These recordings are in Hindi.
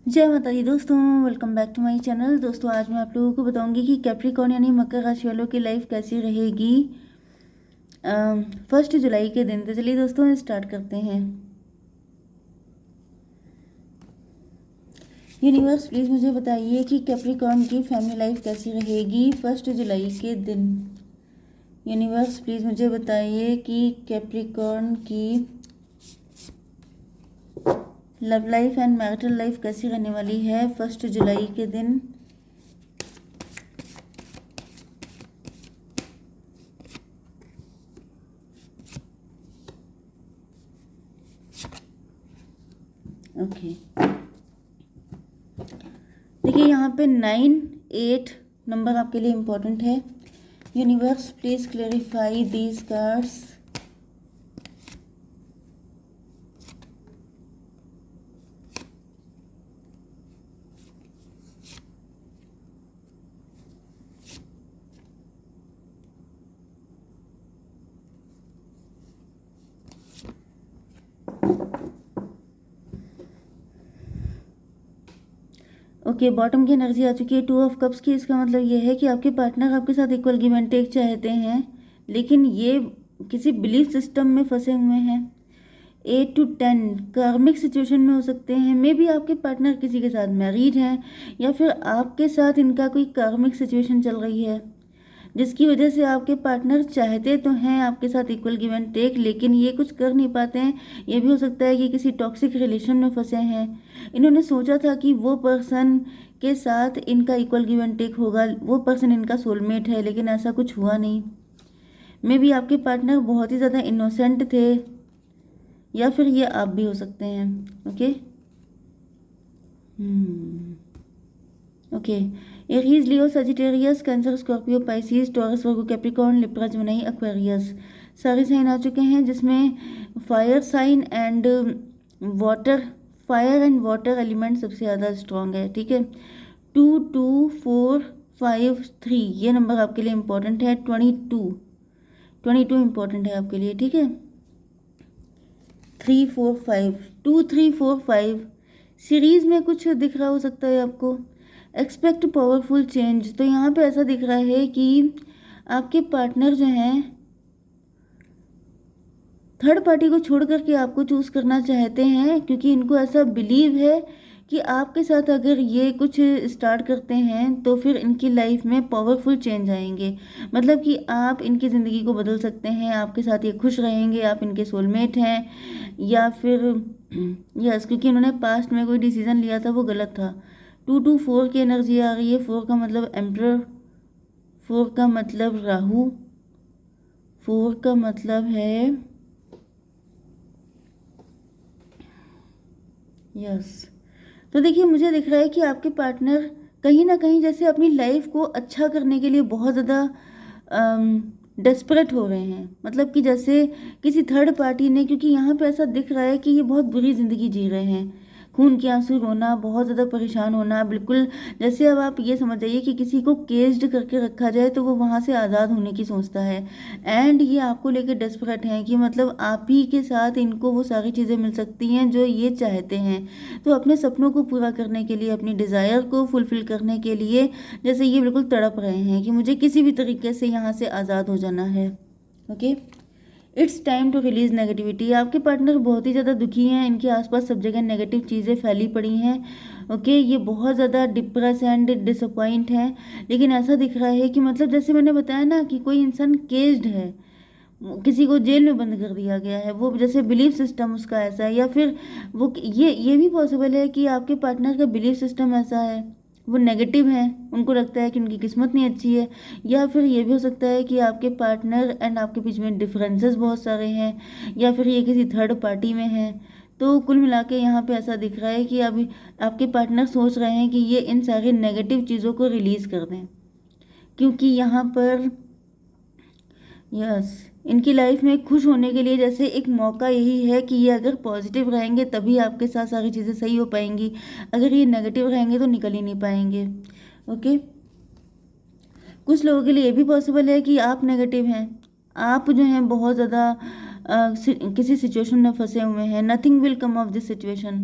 जय माता दी दोस्तों, welcome back to my channel. दोस्तों आज मैं आप लोगों को बताऊंगी कि कैप्रिकॉर्न यानी मकर राशि वालों की लाइफ कैसी रहेगी 1 जुलाई के दिन। तो चलिए दोस्तों स्टार्ट करते हैं। यूनिवर्स प्लीज़ मुझे बताइए कि कैप्रिकॉर्न की फैमिली लाइफ कैसी रहेगी 1 जुलाई के दिन। यूनिवर्स प्लीज़ मुझे बताइए कि कैप्रिकॉर्न की love life and marital life कैसी रहने वाली है 1 जुलाई के दिन। ओके देखिए यहाँ पे 9, 8 नंबर आपके लिए इम्पोर्टेंट है। Universe please clarify these cards. Okay bottom की एनर्जी आ चुकी है 2 ऑफ कप्स की। इसका मतलब ये है कि आपके पार्टनर आपके साथ इक्वल गिव एंड टेक चाहते हैं, लेकिन ये किसी बिलीफ सिस्टम में फंसे हुए हैं। 8 to 10 कार्मिक सिचुएशन में हो सकते हैं। मे बी आपके पार्टनर किसी के साथ मैरिड हैं या फिर आपके साथ इनका कोई कार्मिक सिचुएशन चल रही है, जिसकी वजह से आपके पार्टनर चाहते तो हैं आपके साथ इक्वल गिव एंड टेक, लेकिन ये कुछ कर नहीं पाते हैं। ये भी हो सकता है कि किसी टॉक्सिक रिलेशन में फंसे हैं। इन्होंने सोचा था कि वो पर्सन के साथ इनका इक्वल गिव एंड टेक होगा, वो पर्सन इनका सोलमेट है, लेकिन ऐसा कुछ हुआ नहीं। मे बी आपके पार्टनर बहुत ही ज़्यादा इनोसेंट थे या फिर ये आप भी हो सकते हैं। Okay okay Aries, Leo, Sagittarius, Cancer, Scorpio, Pisces, Taurus, Virgo, Capricorn, Libra, Gemini, Aquarius सारे साइन आ चुके हैं, जिसमें fire sign and water, fire and water element सबसे ज़्यादा स्ट्रॉन्ग है। ठीक है 2, 2, 4, 5, 3 ये नंबर आपके लिए इम्पोर्टेंट है। 22 इम्पोर्टेंट है आपके लिए। ठीक है 3, 4, 5 2, 3, 4, 5 सीरीज में कुछ दिख रहा हो सकता है आपको। एक्सपेक्ट पावरफुल चेंज, तो यहाँ पे ऐसा दिख रहा है कि आपके पार्टनर जो हैं थर्ड पार्टी को छोड़ करके आपको चूज़ करना चाहते हैं, क्योंकि इनको ऐसा बिलीव है कि आपके साथ अगर ये कुछ स्टार्ट करते हैं तो फिर इनकी लाइफ में पावरफुल चेंज आएंगे। मतलब कि आप इनकी ज़िंदगी को बदल सकते हैं, आपके साथ ये खुश रहेंगे, आप इनके सोलमेट हैं, या फिर यस, क्योंकि इन्होंने पास्ट में कोई डिसीजन लिया था वो गलत था। 2, 2, 4 की एनर्जी आ रही है। 4 का मतलब एम्परर, 4 का मतलब राहु, 4 का मतलब है यस। तो देखिए मुझे दिख रहा है कि आपके पार्टनर कहीं ना कहीं जैसे अपनी लाइफ को अच्छा करने के लिए बहुत ज़्यादा डेस्परेट हो रहे हैं। मतलब कि जैसे किसी थर्ड पार्टी ने, क्योंकि यहाँ पे ऐसा दिख रहा है कि ये बहुत बुरी ज़िंदगी जी रहे हैं, खून के आंसू रोना, बहुत ज़्यादा परेशान होना, बिल्कुल जैसे अब आप ये समझ जाइए कि किसी को केस्ड करके रखा जाए तो वो वहाँ से आज़ाद होने की सोचता है। एंड ये आपको लेके डेस्परेट हैं कि मतलब आप ही के साथ इनको वो सारी चीज़ें मिल सकती हैं जो ये चाहते हैं। तो अपने सपनों को पूरा करने के लिए, अपनी डिज़ायर को फुलफ़िल करने के लिए जैसे ये बिल्कुल तड़प रहे हैं कि मुझे किसी भी तरीके से यहाँ से आज़ाद हो जाना है। Okay it's time to release negativity. आपके पार्टनर बहुत ही ज़्यादा दुखी हैं, इनके आसपास सब जगह नेगेटिव चीज़ें फैली पड़ी हैं। ओके ये बहुत ज़्यादा डिप्रेस एंड डिसअपॉइंट हैं, लेकिन ऐसा दिख रहा है कि मतलब जैसे मैंने बताया ना कि कोई इंसान केस्ड है, किसी को जेल में बंद कर दिया गया है, वो जैसे बिलीफ सिस्टम उसका ऐसा है, या फिर वो ये भी पॉसिबल है कि आपके पार्टनर का बिलीफ सिस्टम ऐसा है, वो नेगेटिव है, उनको लगता है कि उनकी किस्मत नहीं अच्छी है। या फिर ये भी हो सकता है कि आपके पार्टनर एंड आपके बीच में डिफरेंसेस बहुत सारे हैं, या फिर ये किसी थर्ड पार्टी में है। तो कुल मिला के यहाँ पे ऐसा दिख रहा है कि अभी आपके पार्टनर सोच रहे हैं कि ये इन सारी नेगेटिव चीज़ों को रिलीज़ कर दें, क्योंकि यहाँ पर यस इनकी लाइफ में खुश होने के लिए जैसे एक मौका यही है कि ये अगर पॉजिटिव रहेंगे तभी आपके साथ सारी चीज़ें सही हो पाएंगी, अगर ये नेगेटिव रहेंगे तो निकल ही नहीं पाएंगे। ओके कुछ लोगों के लिए ये भी पॉसिबल है कि आप नेगेटिव हैं, आप जो हैं बहुत ज़्यादा किसी सिचुएशन में फंसे हुए हैं। Nothing will come of this situation.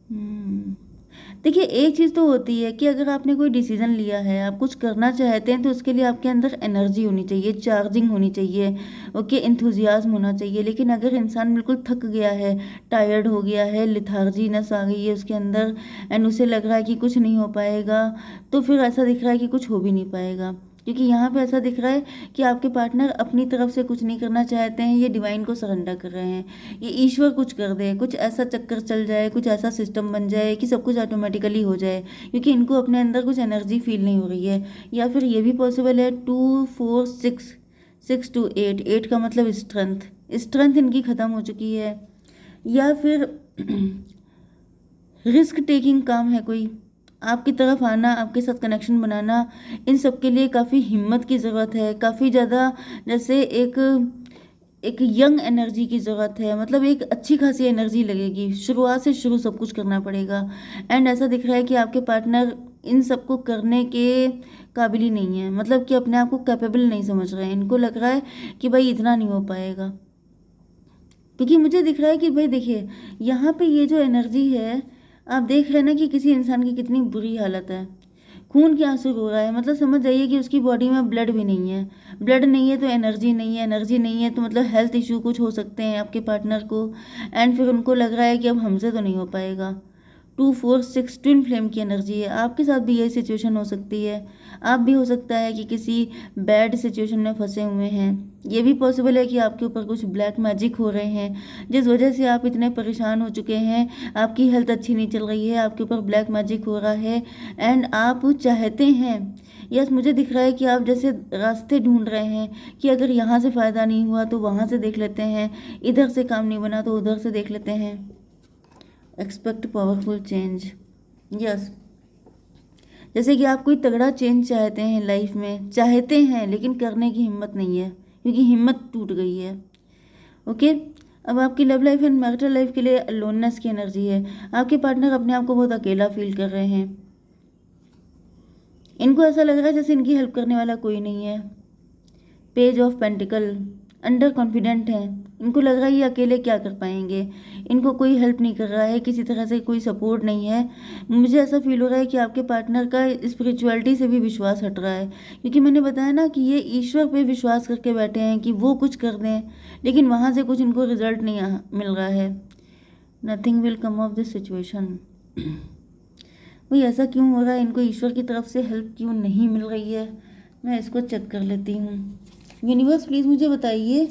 Hmm. देखिए, एक चीज़ तो होती है कि अगर आपने कोई डिसीजन लिया है, आप कुछ करना चाहते हैं, तो उसके लिए आपके अंदर एनर्जी होनी चाहिए, चार्जिंग होनी चाहिए, ओके, एंथुजियाज्म होना चाहिए। लेकिन अगर इंसान बिल्कुल थक गया है, टायर्ड हो गया है, लिथार्जीनेस आ गई है उसके अंदर, एंड उसे लग रहा है कि कुछ नहीं हो पाएगा, तो फिर ऐसा दिख रहा है कि कुछ हो भी नहीं पाएगा। क्योंकि यहाँ पे ऐसा दिख रहा है कि आपके पार्टनर अपनी तरफ से कुछ नहीं करना चाहते हैं, ये डिवाइन को सरेंडर कर रहे हैं, ये ईश्वर कुछ कर दे, कुछ ऐसा चक्कर चल जाए, कुछ ऐसा सिस्टम बन जाए कि सब कुछ ऑटोमेटिकली हो जाए, क्योंकि इनको अपने अंदर कुछ एनर्जी फील नहीं हो रही है। या फिर ये भी पॉसिबल है 2 4 6, 6 to 8, 8 का मतलब स्ट्रेंथ, स्ट्रेंथ इनकी ख़त्म हो चुकी है। या फिर रिस्क टेकिंग काम है कोई, आपकी तरफ आना, आपके साथ कनेक्शन बनाना, इन सब के लिए काफ़ी हिम्मत की ज़रूरत है, काफ़ी ज़्यादा, जैसे एक एक यंग एनर्जी की ज़रूरत है, मतलब एक अच्छी खासी एनर्जी लगेगी, शुरुआत से शुरू सब कुछ करना पड़ेगा। एंड ऐसा दिख रहा है कि आपके पार्टनर इन सबको करने के काबिल ही नहीं है, मतलब कि अपने आप को कैपेबल नहीं समझ रहे हैं, इनको लग रहा है कि भाई इतना नहीं हो पाएगा। क्योंकि मुझे दिख रहा है कि भाई देखिए, यहाँ पे ये जो एनर्जी है, आप देख रहे हैं ना कि किसी इंसान की कितनी बुरी हालत है, खून के आंसू रो रहा है, मतलब समझ जाइए कि उसकी बॉडी में ब्लड भी नहीं है, ब्लड नहीं है तो एनर्जी नहीं है, एनर्जी नहीं है तो मतलब हेल्थ इशू कुछ हो सकते हैं आपके पार्टनर को। एंड फिर उनको लग रहा है कि अब हमसे तो नहीं हो पाएगा। 2 4 6 ट्विन फ्लेम की एनर्जी है, आपके साथ भी यही सिचुएशन हो सकती है, आप भी हो सकता है कि किसी बैड सिचुएशन में फंसे हुए हैं। ये भी पॉसिबल है कि आपके ऊपर कुछ ब्लैक मैजिक हो रहे हैं, जिस वजह से आप इतने परेशान हो चुके हैं, आपकी हेल्थ अच्छी नहीं चल रही है, आपके ऊपर ब्लैक मैजिक हो रहा है, एंड आप चाहते हैं, यस मुझे दिख रहा है कि आप जैसे रास्ते ढूंढ रहे हैं कि अगर यहाँ से फ़ायदा नहीं हुआ तो वहाँ से देख लेते हैं, इधर से काम नहीं बना तो उधर से देख लेते हैं। एक्सपेक्ट पावरफुल चेंज, यस, जैसे कि आप कोई तगड़ा चेंज चाहते हैं लाइफ में, चाहते हैं लेकिन करने की हिम्मत नहीं है, क्योंकि हिम्मत टूट गई है। ओके, अब आपकी love life and marital life के लिए लोननेस की एनर्जी है, आपके पार्टनर अपने आप को बहुत अकेला फील कर रहे हैं, इनको ऐसा लग रहा है जैसे इनकी हेल्प करने वाला कोई नहीं है। Page of pentacle, under confident है, इनको लग रहा है ये अकेले क्या कर पाएंगे, इनको कोई हेल्प नहीं कर रहा है, किसी तरह से कोई सपोर्ट नहीं है। मुझे ऐसा फील हो रहा है कि आपके पार्टनर का स्पिरिचुअलिटी से भी विश्वास हट रहा है, क्योंकि मैंने बताया ना कि ये ईश्वर पे विश्वास करके बैठे हैं कि वो कुछ कर दें, लेकिन वहाँ से कुछ इनको रिजल्ट नहीं मिल रहा है। Nothing will come of this situation. भाई ऐसा क्यों हो रहा है, इनको ईश्वर की तरफ से हेल्प क्यों नहीं मिल रही है, मैं इसको चेक कर लेती हूँ। यूनिवर्स प्लीज़ मुझे बताइए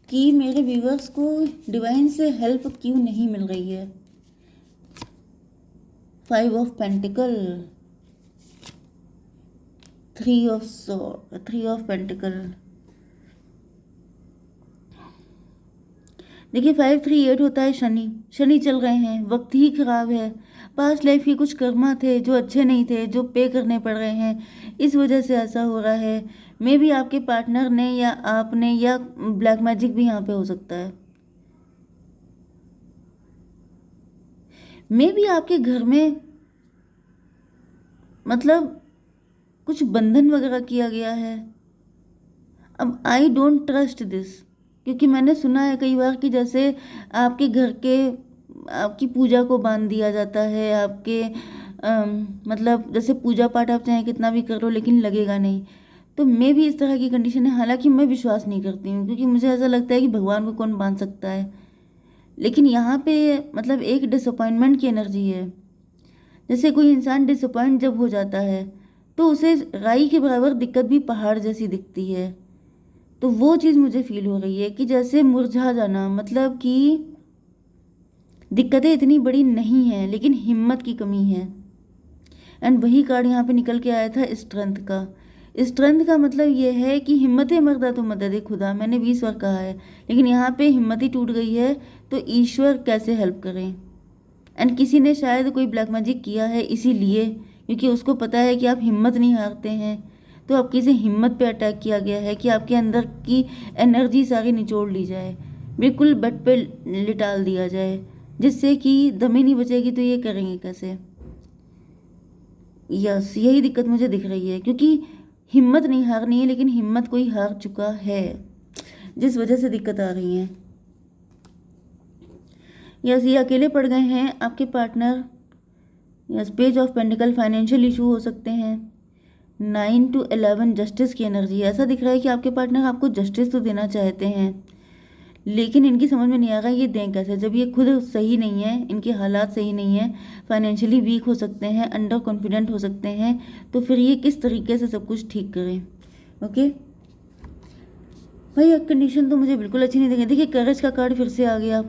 कि मेरे व्यूवर्स को डिवाइन से हेल्प क्यों नहीं मिल रही है। 5 ऑफ पेंटिकल, 3 ऑफ पेंटिकल। देखिए 5 3 8 होता है शनि, शनि चल रहे हैं, वक्त ही खराब है, पास्ट लाइफ के कुछ कर्मा थे जो अच्छे नहीं थे, जो पे करने पड़ रहे हैं, इस वजह से ऐसा हो रहा है। मे भी आपके पार्टनर ने या आपने, या ब्लैक मैजिक भी यहाँ पे हो सकता है। मे भी आपके घर में मतलब कुछ बंधन वगैरह किया गया है। अब आई डोंट ट्रस्ट दिस, क्योंकि मैंने सुना है कई बार कि जैसे आपके घर के, आपकी पूजा को बांध दिया जाता है, आपके मतलब जैसे पूजा पाठ आप चाहे कितना भी कर लो लेकिन लगेगा नहीं। तो मैं भी इस तरह की कंडीशन है, हालांकि मैं विश्वास नहीं करती हूँ, क्योंकि मुझे ऐसा लगता है कि भगवान को कौन बांध सकता है। लेकिन यहाँ पे मतलब एक डिसअपॉइंटमेंट की एनर्जी है, जैसे कोई इंसान डिसअपॉइंट जब हो जाता है तो उसे राई के बराबर दिक्कत भी पहाड़ जैसी दिखती है। तो वो चीज़ मुझे फील हो रही है कि जैसे मुरझा जाना, मतलब कि दिक्कतें इतनी बड़ी नहीं हैं लेकिन हिम्मत की कमी है। एंड वही कार्ड यहाँ पे निकल के आया था स्ट्रेंथ का। स्ट्रेंथ का मतलब ये है कि हिम्मत मर्दा तो मदद खुदा, मैंने 20 बार कहा है, लेकिन यहाँ पे हिम्मत ही टूट गई है, तो ईश्वर कैसे हेल्प करें। एंड किसी ने शायद कोई ब्लैक मैजिक किया है इसीलिए, क्योंकि उसको पता है कि आप हिम्मत नहीं हारते हैं, तो आपकी से हिम्मत पे अटैक किया गया है कि आपके अंदर की एनर्जी सारी निचोड़ ली जाए, बिल्कुल बेड पे लिटाल दिया जाए, जिससे कि दम ही नहीं बचेगी, तो ये करेंगे कैसे। यस, यही दिक्कत मुझे दिख रही है, क्योंकि हिम्मत नहीं हारनी है लेकिन हिम्मत कोई हार चुका है, जिस वजह से दिक्कत आ रही है। यस, ये अकेले पड़ गए हैं आपके partner. Yes, page of pentacle, financial issue हो सकते हैं। 9 to 11 जस्टिस की एनर्जी। ऐसा दिख रहा है कि आपके पार्टनर आपको जस्टिस तो देना चाहते हैं, लेकिन इनकी समझ में नहीं आ रहा ये दें कैसे, जब ये खुद सही नहीं है, इनके हालात सही नहीं है, फाइनेंशियली वीक हो सकते हैं, अंडर कॉन्फिडेंट हो सकते हैं, तो फिर ये किस तरीके से सब कुछ ठीक करें। ओके भाई, कंडीशन तो मुझे बिल्कुल अच्छी नहीं दिखी। देखिए करेज का कार्ड फिर से आ गया।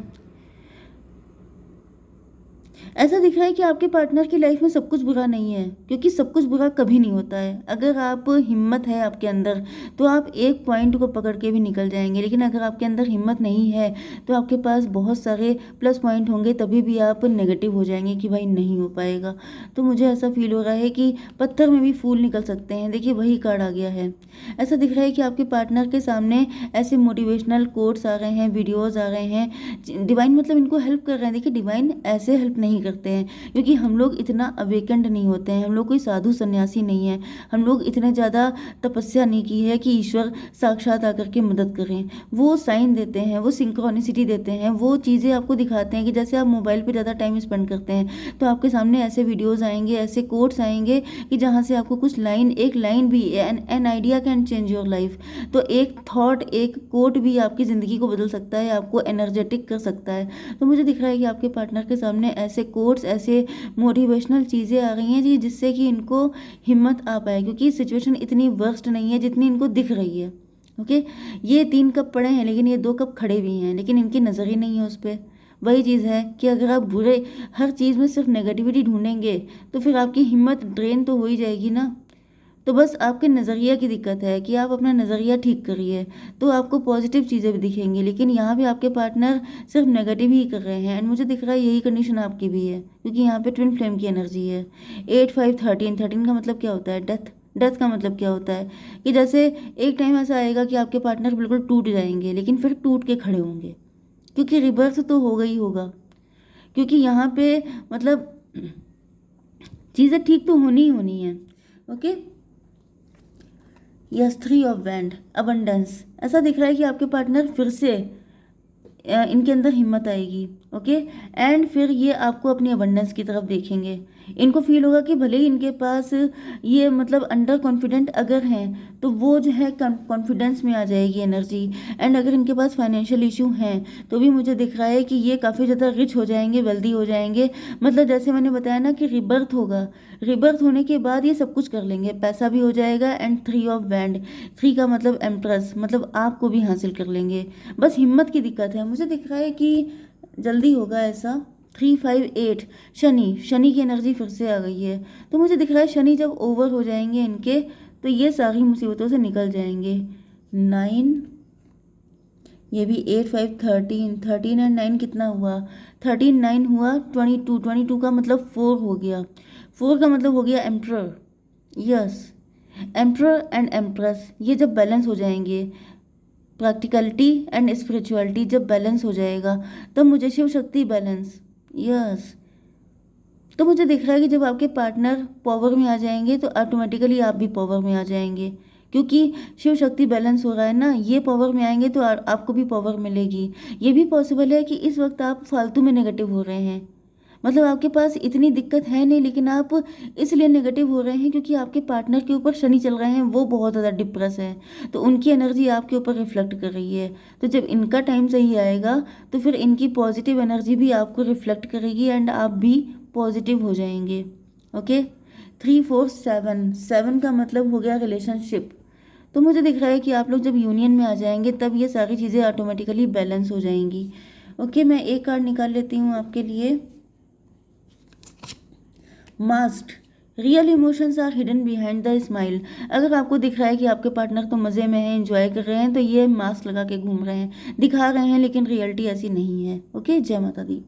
ऐसा दिख रहा है कि आपके पार्टनर की लाइफ में सब कुछ बुरा नहीं है, क्योंकि सब कुछ बुरा कभी नहीं होता है। अगर आप हिम्मत है आपके अंदर तो आप एक पॉइंट को पकड़ के भी निकल जाएंगे, लेकिन अगर आपके अंदर हिम्मत नहीं है तो आपके पास बहुत सारे प्लस पॉइंट होंगे, तभी भी आप नेगेटिव हो जाएंगे कि भाई नहीं हो पाएगा। तो मुझे ऐसा फील हो रहा है कि पत्थर में भी फूल निकल सकते हैं। देखिए वही कार्ड आ गया है। ऐसा दिख रहा है कि आपके पार्टनर के सामने ऐसे मोटिवेशनल कोट्स आ रहे हैं, वीडियोज़ आ रहे हैं। डिवाइन मतलब इनको हेल्प कर रहे हैं। देखिए डिवाइन ऐसे हेल्प नहीं करते हैं, क्योंकि हम लोग इतना अवेकेंड नहीं होते हैं, हम लोग कोई साधु सन्यासी नहीं है, हम लोग इतने ज़्यादा तपस्या नहीं की है कि ईश्वर साक्षात आकर के मदद करें। वो साइन देते हैं, वो सिंक्रोनिसिटी देते हैं, वो चीज़ें आपको दिखाते हैं कि जैसे आप मोबाइल पे ज़्यादा टाइम स्पेंड करते हैं तो आपके सामने ऐसे वीडियोज़ आएंगे, ऐसे कोट्स आएंगे कि जहाँ से आपको कुछ लाइन, एक लाइन भी, an idea can change your life. तो एक थॉट, एक कोट भी आपकी ज़िंदगी को बदल सकता है, आपको एनर्जेटिक कर सकता है। तो मुझे दिख रहा है कि आपके पार्टनर के सामने ऐसे कोट्स, ऐसे मोटिवेशनल चीज़ें आ गई हैं जी, जिससे कि इनको हिम्मत आ पाए, क्योंकि सिचुएशन इतनी वर्स्ट नहीं है जितनी इनको दिख रही है। ओके, ये 3 कप पड़े हैं लेकिन ये 2 कप खड़े भी हैं, लेकिन इनकी नज़र ही नहीं है उस पर। वही चीज़ है कि अगर आप बुरे हर चीज़ में सिर्फ नेगेटिविटी ढूंढेंगे तो फिर आपकी हिम्मत ड्रेन तो हो ही जाएगी ना। तो बस आपके नज़रिया की दिक्कत है कि आप अपना नज़रिया ठीक करिए तो आपको पॉजिटिव चीज़ें भी दिखेंगी, लेकिन यहाँ भी आपके पार्टनर सिर्फ नेगेटिव ही कर रहे हैं। एंड मुझे दिख रहा है यही कंडीशन आपकी भी है, क्योंकि यहाँ पे ट्विन फ्लेम की एनर्जी है। 8 5 13 13 का मतलब क्या होता है? डेथ। डेथ का मतलब क्या होता है कि जैसे एक टाइम ऐसा आएगा कि आपके पार्टनर बिल्कुल टूट जाएंगे, लेकिन फिर टूट के खड़े होंगे, क्योंकि रिबर्थ तो होगा ही होगा। क्योंकि यहाँ पे मतलब चीज़ें ठीक तो होनी ही होनी है। Okay, yes, 3 of wand, abundance. ऐसा दिख रहा है कि आपके पार्टनर फिर से इनके अंदर हिम्मत आएगी। ओके, एंड फिर ये आपको अपनी अबंडेंस की तरफ देखेंगे। इनको फील होगा कि भले ही इनके पास ये मतलब अंडर कॉन्फिडेंट अगर हैं तो वो जो है कॉन्फिडेंस में आ जाएगी एनर्जी। एंड अगर इनके पास फाइनेंशियल इशू हैं तो भी मुझे दिख रहा है कि ये काफ़ी ज़्यादा रिच हो जाएंगे, वेल्दी हो जाएंगे। मतलब जैसे मैंने बताया ना कि रिबर्थ होगा, रिबर्थ होने के बाद ये सब कुछ कर लेंगे, पैसा भी हो जाएगा। एंड 3 ऑफ वैंड, 3 का मतलब एम्प्रेस, मतलब आपको भी हासिल कर लेंगे। बस हिम्मत की दिक्कत है। मुझे दिख रहा है कि जल्दी होगा ऐसा। 3 5 8, शनि, शनि की एनर्जी फिर से आ गई है। तो मुझे दिख रहा है शनि जब ओवर हो जाएंगे इनके तो ये सारी मुसीबतों से निकल जाएंगे। 9, ये भी 8 5 13, 13 एंड 9 कितना हुआ? 13 9 हुआ 22, 22 का मतलब 4 हो गया। 4 का मतलब हो गया emperor. Yes, emperor and empress, ये जब बैलेंस हो जाएंगे, प्रैक्टिकलिटी एंड स्पिरिचुअलिटी जब बैलेंस हो जाएगा तब मुझे शिव शक्ति बैलेंस। यस, तो मुझे दिख रहा है कि जब आपके पार्टनर पावर में आ जाएंगे तो ऑटोमेटिकली आप भी पावर में आ जाएंगे, क्योंकि शिव शक्ति बैलेंस हो रहा है ना। ये पावर में आएंगे तो आपको भी पावर मिलेगी। ये भी पॉसिबल है कि इस वक्त आप फालतू में नेगेटिव हो रहे हैं, मतलब आपके पास इतनी दिक्कत है नहीं, लेकिन आप इसलिए नेगेटिव हो रहे हैं क्योंकि आपके पार्टनर के ऊपर शनि चल रहे हैं, वो बहुत ज़्यादा डिप्रेस है, तो उनकी एनर्जी आपके ऊपर रिफ्लेक्ट कर रही है। तो जब इनका टाइम सही आएगा तो फिर इनकी पॉजिटिव एनर्जी भी आपको रिफ्लेक्ट करेगी एंड आप भी पॉजिटिव हो जाएंगे। ओके, 3 4 7, 7 का मतलब हो गया रिलेशनशिप। तो मुझे दिख रहा है कि आप लोग जब यूनियन में आ जाएंगे तब ये सारी चीज़ें ऑटोमेटिकली बैलेंस हो जाएंगी। ओके, मैं एक कार्ड निकाल लेती हूँ आपके लिए। Mask, real emotions are hidden behind the smile. अगर आपको दिख रहा है कि आपके पार्टनर तो मज़े में हैं, एंजॉय कर रहे हैं, तो ये मास्क लगा के घूम रहे हैं, दिखा रहे हैं, लेकिन रियलिटी ऐसी नहीं है। ओके, जय माता दी।